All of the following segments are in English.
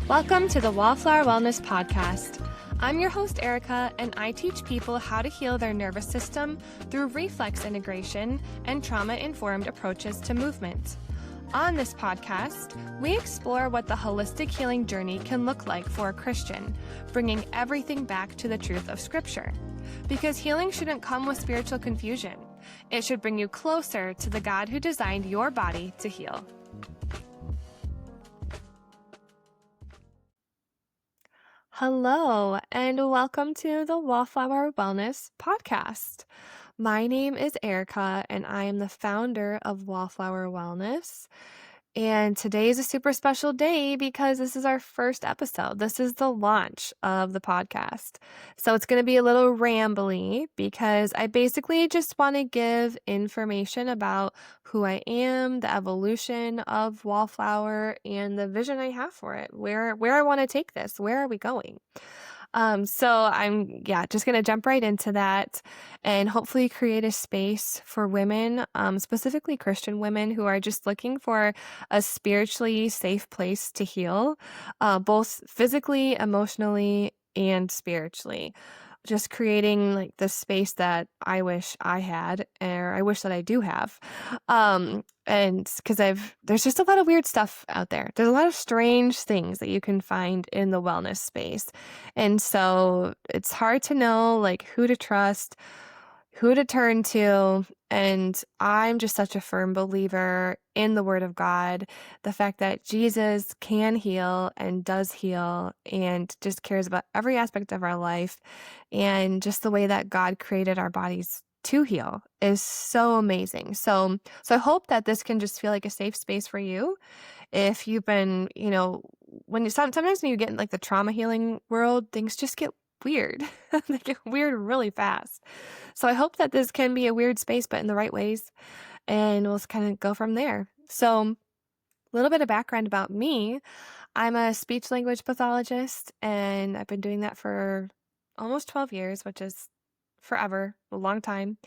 Welcome to the Wallflower Wellness podcast. I'm your host, Erika, and I teach people how to heal their nervous system through reflex integration and trauma-informed approaches to movement. On this podcast, we explore what the holistic healing journey can look like for a Christian, bringing everything back to the truth of Scripture. Because healing shouldn't come with spiritual confusion. It should bring you closer to the God who designed your body to heal. Hello, and welcome to the Wallflower Wellness podcast. My name is Erika, and I am the founder of Wallflower Wellness. And today is a super special day because this is our first episode. This is the launch of the podcast. So it's going to be a little rambly because I basically just want to give information about who I am, the evolution of Wallflower, and the vision I have for it, where I want to take this, where are we going? So I'm just going to jump right into that and hopefully create a space for women, specifically Christian women who are just looking for a spiritually safe place to heal, both physically, emotionally, and spiritually. Just creating like the space that I wish I had, or I wish that I do have. And because there's just a lot of weird stuff out there. There's a lot of strange things that you can find in the wellness space. And so it's hard to know like who to trust, who to turn to. And I'm just such a firm believer in the Word of God, the fact that Jesus can heal and does heal and just cares about every aspect of our life. And just the way that God created our bodies to heal is so amazing. So I hope that this can just feel like a safe space for you. If you've been, sometimes when you get in like the trauma healing world, things just get weird. They get weird really fast. So I hope that this can be a weird space, but in the right ways. And we'll kind of go from there. So a little bit of background about me. I'm a speech language pathologist, and I've been doing that for almost 12 years, which is forever, a long time.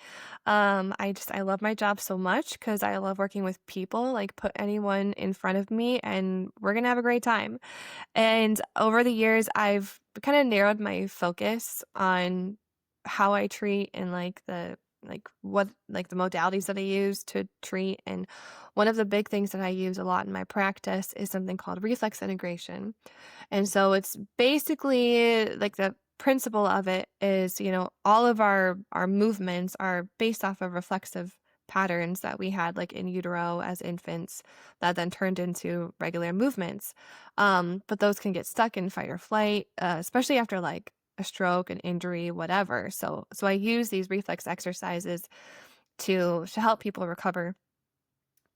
I love my job so much because I love working with people. Like, put anyone in front of me and we're going to have a great time. And over the years, I've kind of narrowed my focus on how I treat and the modalities that I use to treat. And one of the big things that I use a lot in my practice is something called reflex integration. And so it's basically like the principle of it is, all of our movements are based off of reflexive patterns that we had like in utero as infants that then turned into regular movements. But those can get stuck in fight or flight, especially after like a stroke, an injury, whatever. So I use these reflex exercises to help people recover.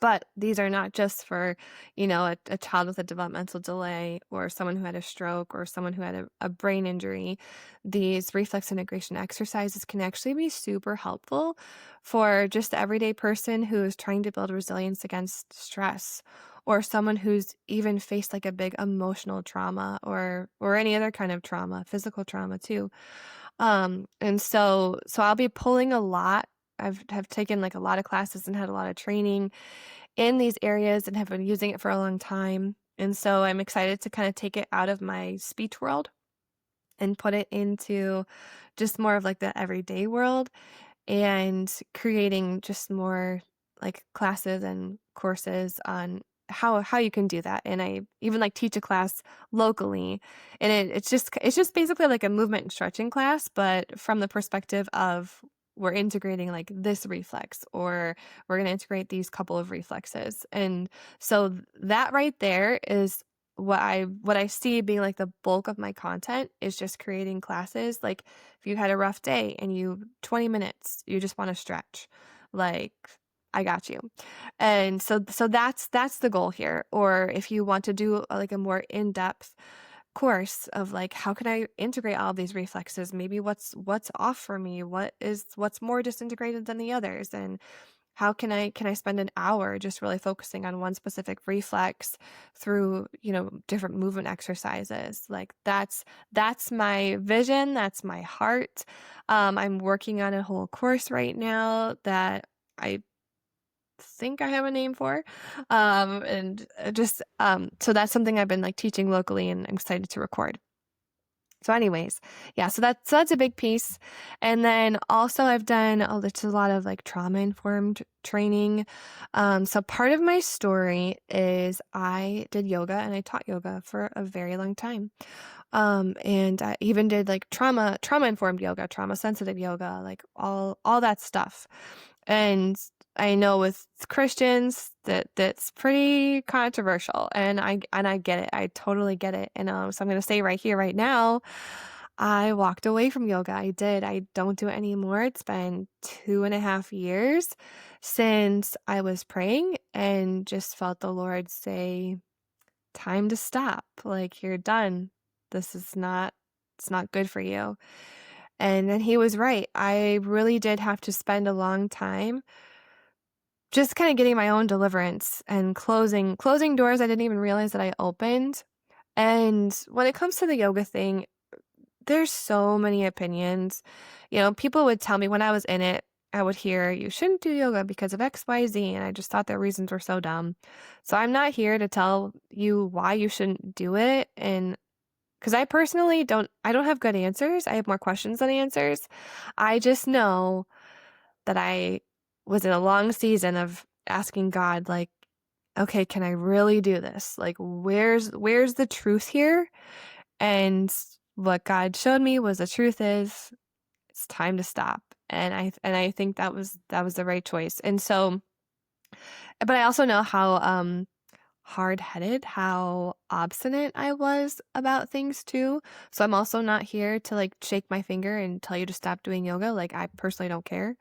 But these are not just for, a child with a developmental delay or someone who had a stroke or someone who had a brain injury. These reflex integration exercises can actually be super helpful for just the everyday person who is trying to build resilience against stress, or someone who's even faced like a big emotional trauma or any other kind of trauma, physical trauma too. And so I'll be pulling a lot. Have taken like a lot of classes and had a lot of training in these areas and have been using it for a long time. And so I'm excited to kind of take it out of my speech world and put it into just more of like the everyday world and creating just more like classes and courses on how you can do that. And I even like teach a class locally, and it's just basically like a movement and stretching class, but from the perspective of we're integrating like this reflex, or we're going to integrate these couple of reflexes. And so that right there is what I see being like the bulk of my content is just creating classes. Like if you had a rough day and 20 minutes, you just want to stretch, like I got you. And so that's the goal here. Or if you want to do like a more in-depth course of like, how can I integrate all of these reflexes? Maybe what's off for me? What's more disintegrated than the others? And how can I spend an hour just really focusing on one specific reflex through, different movement exercises? Like that's my vision. That's my heart. I'm working on a whole course right now that I think I have a name for. And just so that's something I've been like teaching locally, and I'm excited to record. So anyways, yeah, so that's a big piece. And then also I've done just a lot of like trauma informed training. So part of my story is I did yoga and I taught yoga for a very long time. And I even did like trauma informed yoga, trauma sensitive yoga, like all that stuff. And I know with Christians that's pretty controversial, and I get it. I totally get it. And so I'm going to say right here, right now, I walked away from yoga. I did. I don't do it anymore. It's been 2.5 years since I was praying and just felt the Lord say, time to stop. Like, you're done. This is not, it's not good for you. And then he was right. I really did have to spend a long time just kind of getting my own deliverance and closing doors I didn't even realize that I opened. And when it comes to the yoga thing, there's so many opinions. People would tell me when I was in it, I would hear, you shouldn't do yoga because of XYZ. And I just thought their reasons were so dumb. So I'm not here to tell you why you shouldn't do it. And because I personally I don't have good answers. I have more questions than answers. I just know that I was in a long season of asking God, like, okay, can I really do this? Like, where's the truth here? And what God showed me was the truth is it's time to stop. And I think that was the right choice. And so, but I also know how hard-headed, how obstinate I was about things too. So I'm also not here to like shake my finger and tell you to stop doing yoga. Like, I personally don't care.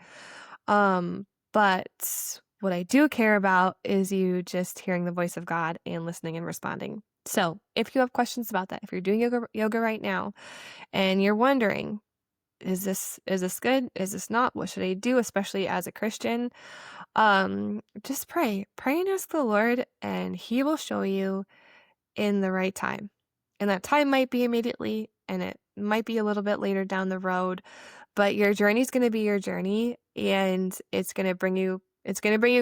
But what I do care about is you just hearing the voice of God and listening and responding. So if you have questions about that, if you're doing yoga right now and you're wondering, is this good? Is this not? What should I do? Especially as a Christian, just pray and ask the Lord, and he will show you in the right time. And that time might be immediately, and it might be a little bit later down the road, but your journey is going to be your journey, and it's going to bring you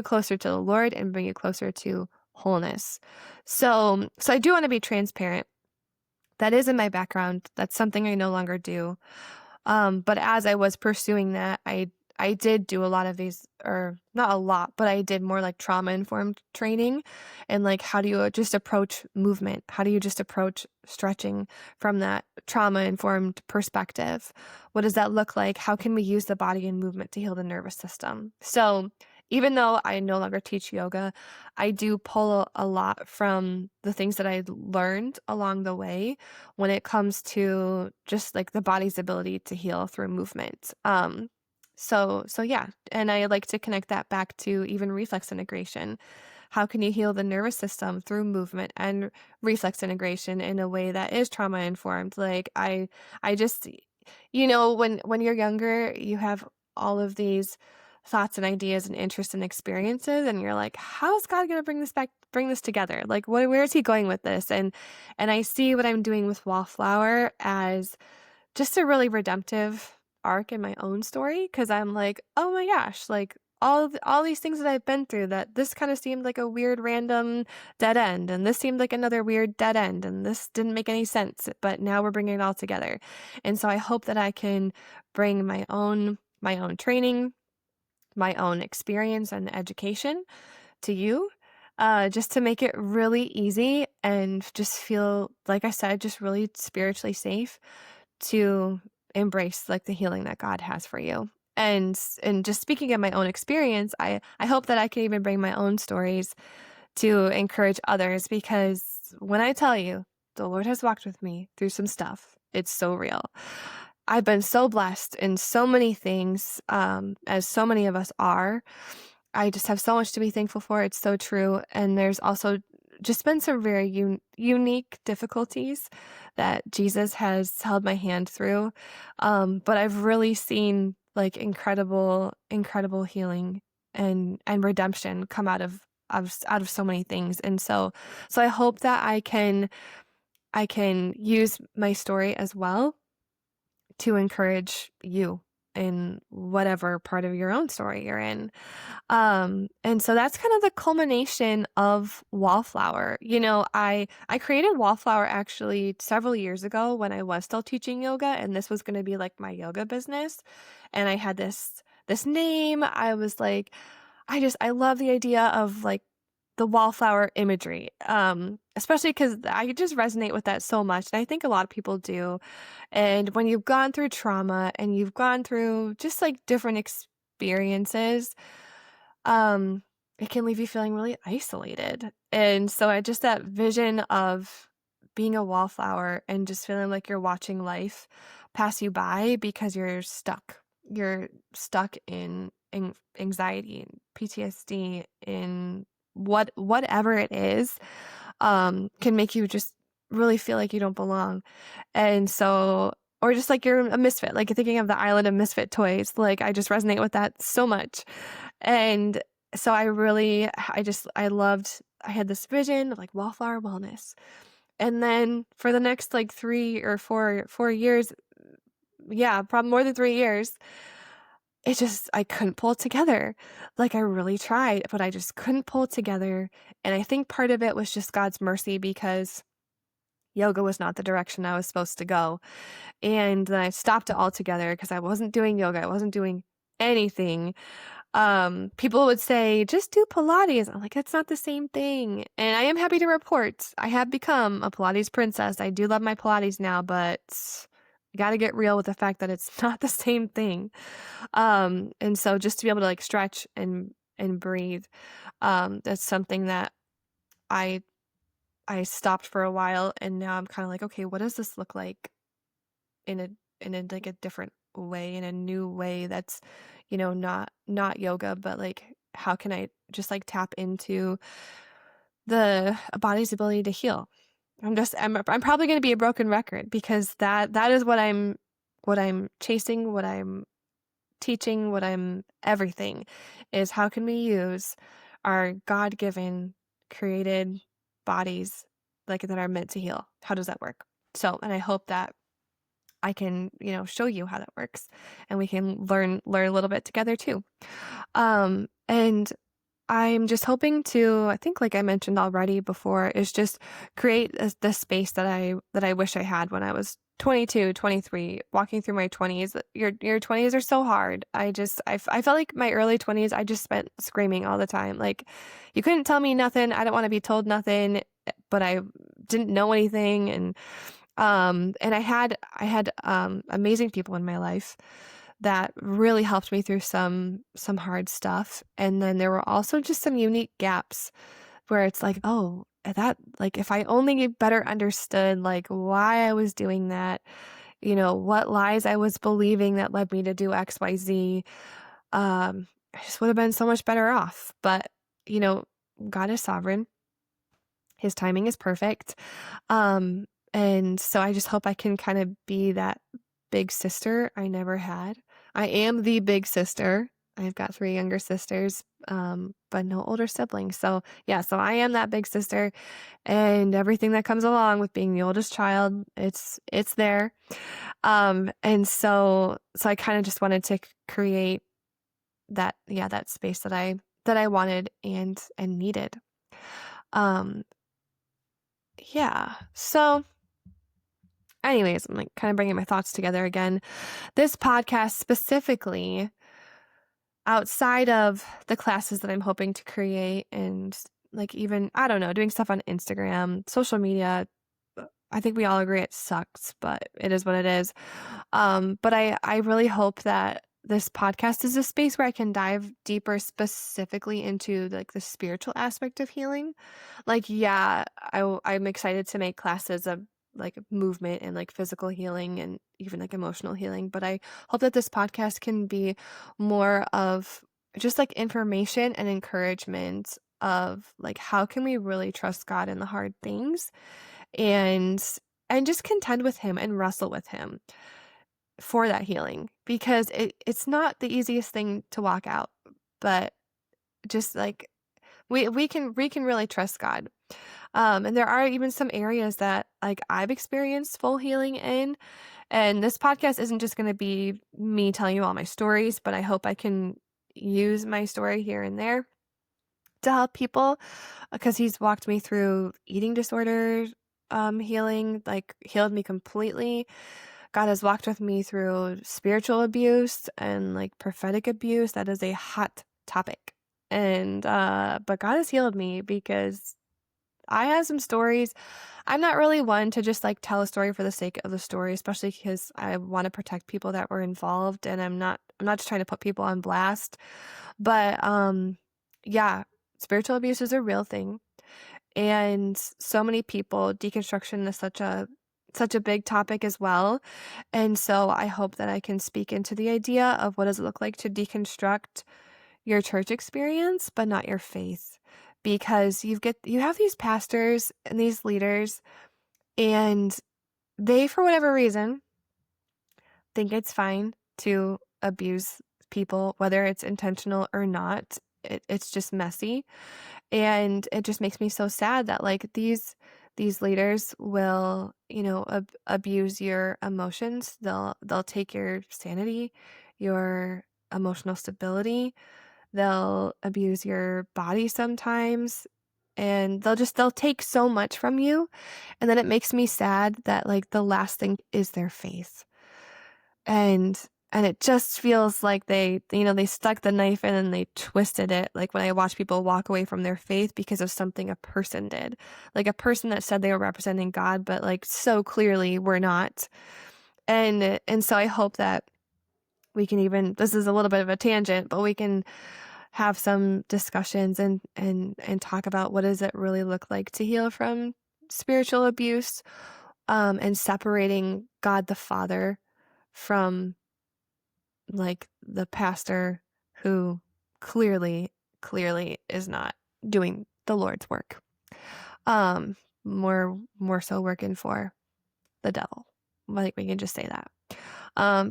closer to the Lord and bring you closer to wholeness. So I do want to be transparent. That is in my background. That's something I no longer do. But as I was pursuing that, I did do a lot of these, or not a lot, but I did more like trauma informed training, and like, how do you just approach movement? How do you just approach stretching from that trauma informed perspective? What does that look like? How can we use the body and movement to heal the nervous system? So even though I no longer teach yoga, I do pull a lot from the things that I learned along the way when it comes to just like the body's ability to heal through movement. So yeah, and I like to connect that back to even reflex integration. How can you heal the nervous system through movement and reflex integration in a way that is trauma informed? Like, I just, when you're younger, you have all of these thoughts and ideas and interests and experiences, and you're like, how is God going to bring this together? Like, where is he going with this? And I see what I'm doing with Wallflower as just a really redemptive arc in my own story, because I'm like, oh my gosh, like all these things that I've been through, that this kind of seemed like a weird random dead end, and this seemed like another weird dead end, and this didn't make any sense, but now we're bringing it all together. And so I hope that I can bring my own training, my own experience and education to you, just to make it really easy and just feel, like I said, just really spiritually safe to embrace like the healing that God has for you. And just speaking of my own experience, I hope that I can even bring my own stories to encourage others, because when I tell you the Lord has walked with me through some stuff, it's so real. I've been so blessed in so many things, as so many of us are. I just have so much to be thankful for. It's so true. And there's also just been some very unique difficulties that Jesus has held my hand through. But I've really seen like incredible healing and redemption come out of so many things. And so I hope that I can use my story as well to encourage you in whatever part of your own story you're in. And so that's kind of the culmination of Wallflower. I created Wallflower actually several years ago when I was still teaching yoga, and this was going to be like my yoga business. And I had this name. I was like, I love the idea of like the wallflower imagery. Especially because I just resonate with that so much. And I think a lot of people do. And when you've gone through trauma and you've gone through just like different experiences, um, it can leave you feeling really isolated. And so I just that vision of being a wallflower and just feeling like you're watching life pass you by because you're stuck. You're stuck in anxiety and PTSD in whatever it is, can make you just really feel like you don't belong. And so, or just like you're a misfit, like thinking of the island of misfit toys, like I just resonate with that so much. And so I had this vision of like Wallflower Wellness. And then for the next like 3 or 4 years, yeah, probably more than 3 years, I couldn't pull it together. Like I really tried, but I just couldn't pull it together. And I think part of it was just God's mercy because yoga was not the direction I was supposed to go. And then I stopped it altogether because I wasn't doing yoga. I wasn't doing anything. People would say, just do Pilates. I'm like, it's not the same thing. And I am happy to report I have become a Pilates princess. I do love my Pilates now, but you got to get real with the fact that it's not the same thing. And so just to be able to like stretch and breathe, that's something that I I stopped for a while, and now I'm kind of like, okay, what does this look like in a like a different way, in a new way that's, not yoga, but like how can I just like tap into the body's ability to heal? I'm probably going to be a broken record because that is what I'm chasing, what I'm teaching, what I'm everything is how can we use our God-given created bodies like that are meant to heal? How does that work? So, and I hope that I can, show you how that works and we can learn a little bit together too. And I'm just hoping to, I think like I mentioned already before, is just create the space that I wish I had when I was 22, 23, walking through my 20s. Your 20s are so hard. I felt like my early 20s, I just spent screaming all the time. Like you couldn't tell me nothing. I don't want to be told nothing, but I didn't know anything. And I had amazing people in my life that really helped me through some hard stuff. And then there were also just some unique gaps where it's like, oh, that like if I only better understood like why I was doing that, what lies I was believing that led me to do XYZ, I just would have been so much better off. But, you know, God is sovereign. His timing is perfect. And so I just hope I can kind of be that big sister I never had. I am the big sister. I've got 3 younger sisters, but no older siblings. So yeah, so I am that big sister and everything that comes along with being the oldest child, it's there. And so I kind of just wanted to create that space that I wanted and needed. Um, yeah. So anyways, I'm like kind of bringing my thoughts together again. This podcast specifically, outside of the classes that I'm hoping to create and like even, I don't know, doing stuff on Instagram, social media, I think we all agree it sucks, but it is what it is. But I really hope that this podcast is a space where I can dive deeper specifically into like the spiritual aspect of healing. Like, yeah, I'm excited to make classes of like movement and like physical healing and even like emotional healing. But I hope that this podcast can be more of just like information and encouragement of like how can we really trust God in the hard things and just contend with him and wrestle with him for that healing because it's not the easiest thing to walk out, but just like we can really trust God. And there are even some areas that like I've experienced full healing in. And this podcast isn't just going to be me telling you all my stories, but I hope I can use my story here and there to help people because he's walked me through eating disorders, healing, like healed me completely. God has walked with me through spiritual abuse and like prophetic abuse. That is a hot topic. And, but God has healed me because I have some stories. I'm not really one to just like tell a story for the sake of the story, especially because I want to protect people that were involved and I'm not just trying to put people on blast. But yeah, spiritual abuse is a real thing. And so many people, deconstruction is such a big topic as well. And so I hope that I can speak into the idea of what does it look like to deconstruct your church experience, but not your faith. Because you have these pastors and these leaders, and they, for whatever reason, think it's fine to abuse people, whether it's intentional or not. It's just messy. And it just makes me so sad that like these leaders will, abuse your emotions. They'll take your sanity, your emotional stability. They'll abuse your body sometimes, and they'll take so much from you. And then it makes me sad that like the last thing is their faith. And it just feels like they stuck the knife in and they twisted it. Like when I watch people walk away from their faith because of something a person did, like a person that said they were representing God, but like so clearly were not. And so I hope that we can even, this is a little bit of a tangent, but we can have some discussions and talk about what does it really look like to heal from spiritual abuse, and separating God the Father from like the pastor who clearly is not doing the Lord's work. More so working for the devil. Like we can just say that.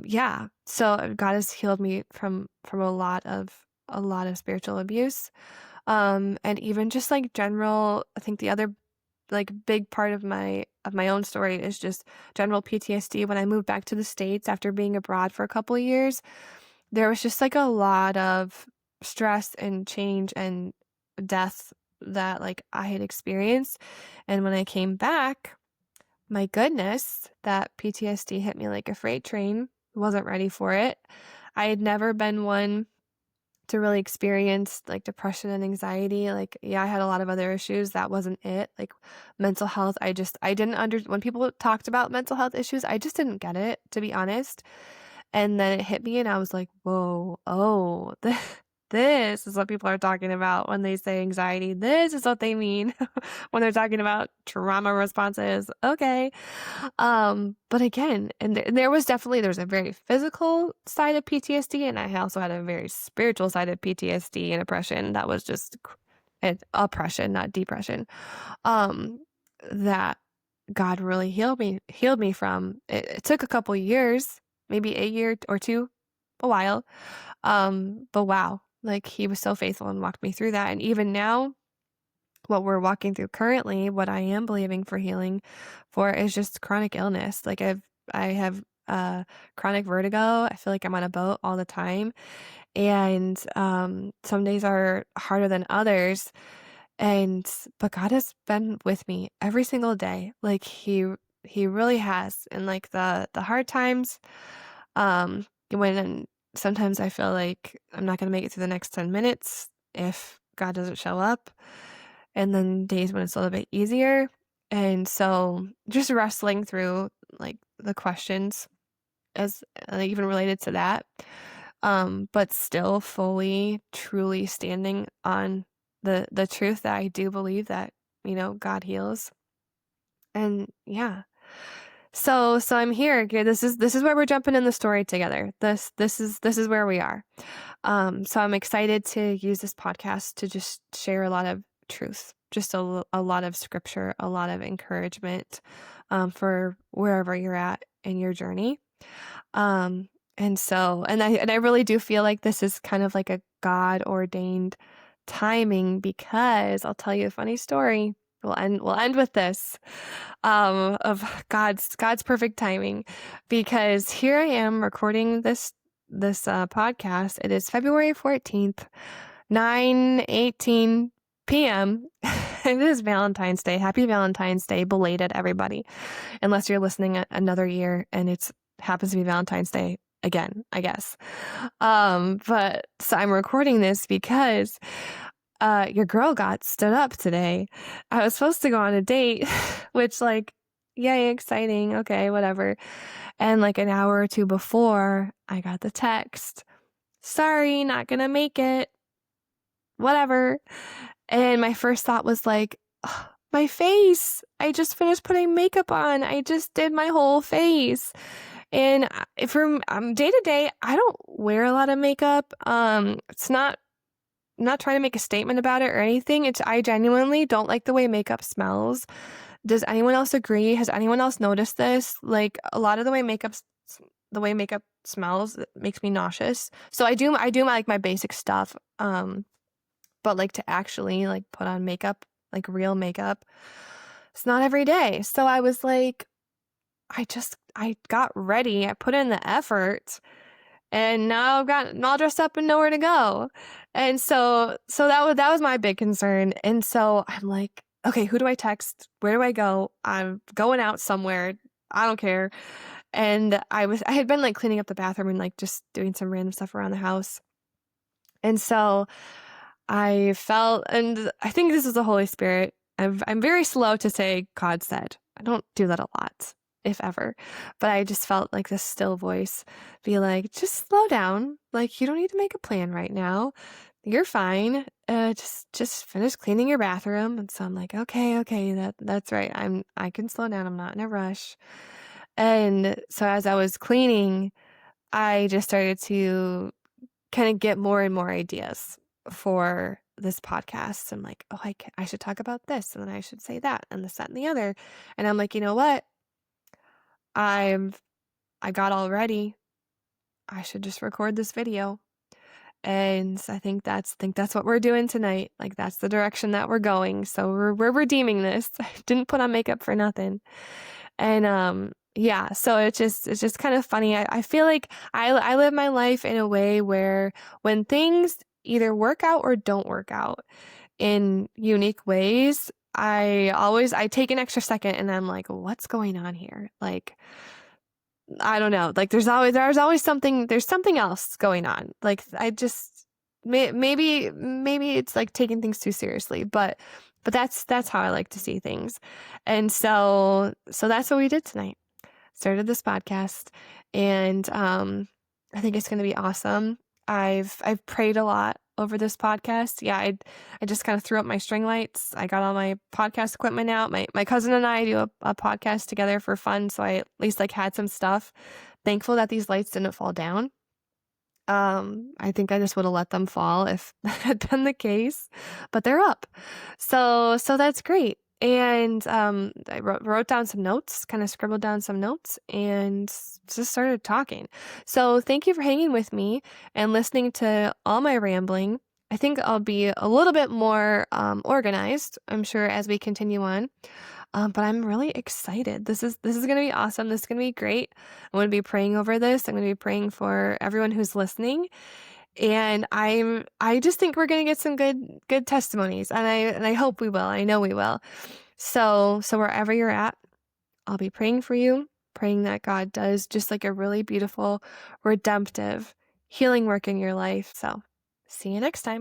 Yeah. So God has healed me from a lot of spiritual abuse. And even just like general, I think the other like big part of my own story is just general PTSD. When I moved back to the States after being abroad for a couple of years, there was just like a lot of stress and change and death that like I had experienced. And when I came back, my goodness, that PTSD hit me like a freight train. Wasn't ready for it. I had never been one to really experience like depression and anxiety. Like, yeah, I had a lot of other issues. That wasn't it. Like mental health, I didn't when people talked about mental health issues, I just didn't get it, to be honest. And then it hit me and I was like, whoa, oh, this is what people are talking about when they say anxiety. This is what they mean when they're talking about trauma responses. Okay. But again, and there was a very physical side of PTSD, and I also had a very spiritual side of PTSD and oppression that was just oppression, not depression. That God really healed me from. It took a couple years, maybe a year or two, a while. But wow, like he was so faithful and walked me through that. And even now, what we're walking through currently, what I am believing for healing for is just chronic illness. Like I have chronic vertigo. I feel like I'm on a boat all the time. And some days are harder than others. But God has been with me every single day. Like he really has. And like the hard times, when sometimes I feel like I'm not going to make it through the next 10 minutes if God doesn't show up. And then days when it's a little bit easier. And so just wrestling through like the questions as even related to that. But still fully, truly standing on the truth that I do believe that, God heals. And yeah. So I'm here. Okay, this is where we're jumping in the story together. This is where we are. So I'm excited to use this podcast to just share a lot of truth, just a lot of scripture, a lot of encouragement, for wherever you're at in your journey. And I really do feel like this is kind of like a God ordained timing, because I'll tell you a funny story. We'll end with this, of God's perfect timing, because here I am recording this podcast. It is February 14th, 9:18 p.m. It is Valentine's Day. Happy Valentine's Day, belated, everybody. Unless you're listening another year and it's happens to be Valentine's Day again, I guess. But so I'm recording this because your girl got stood up today. I was supposed to go on a date, which, like, yay, exciting. Okay, whatever. And like an hour or two before, I got the text, sorry, not gonna make it, whatever. And my first thought was like, "Ugh, my face. I just finished putting makeup on. I just did my whole face." And from day to day, I don't wear a lot of makeup. It's not I'm not trying to make a statement about it or anything. I genuinely don't like the way makeup smells. Does anyone else agree? Has anyone else noticed this? Like, a lot of the way makeup smells, it makes me nauseous. So I do like my basic stuff. But like to actually like put on makeup, like real makeup, it's not every day. So I was like, I got ready. I put in the effort. And now I've gotten all dressed up and nowhere to go. And so that was my big concern. And so I'm like, okay, who do I text? Where do I go? I'm going out somewhere. I don't care. And I had been like cleaning up the bathroom and like just doing some random stuff around the house. And so I felt, and I think this is the Holy Spirit. I'm very slow to say God said. I don't do that a lot, if ever. But I just felt like this still voice be like, just slow down. Like, you don't need to make a plan right now. You're fine. Just finish cleaning your bathroom. And so I'm like, okay, that's right. I can slow down. I'm not in a rush. And so as I was cleaning, I just started to kind of get more and more ideas for this podcast. I'm like, oh, I should talk about this, and then I should say that, and this, that, and the other. And I'm like, you know what? I got all ready. I should just record this video. And I think that's what we're doing tonight. Like, that's the direction that we're going. So we're redeeming this. I didn't put on makeup for nothing. And yeah, so it's just kind of funny. I feel like I live my life in a way where when things either work out or don't work out in unique ways, I take an extra second and I'm like, what's going on here? Like, I don't know. Like, there's something else going on. Like, I just maybe it's like taking things too seriously, but that's how I like to see things. And so that's what we did tonight. Started this podcast, and I think it's going to be awesome. I've prayed a lot over this podcast. Yeah, I just kind of threw up my string lights. I got all my podcast equipment out. My cousin and I do a podcast together for fun, so I at least like had some stuff. Thankful that these lights didn't fall down. I think I just would have let them fall if that had been the case, but they're up. So that's great. And I wrote down some notes, kind of scribbled down some notes, and just started talking. So thank you for hanging with me and listening to all my rambling. I think I'll be a little bit more organized, I'm sure, as we continue on. But I'm really excited. This is gonna be awesome. This is gonna be great. I'm gonna be praying over this. I'm gonna be praying for everyone who's listening. And I just think we're gonna get some good testimonies. And I hope we will. I know we will. So wherever you're at, I'll be praying for you, praying that God does just like a really beautiful, redemptive, healing work in your life. So see you next time.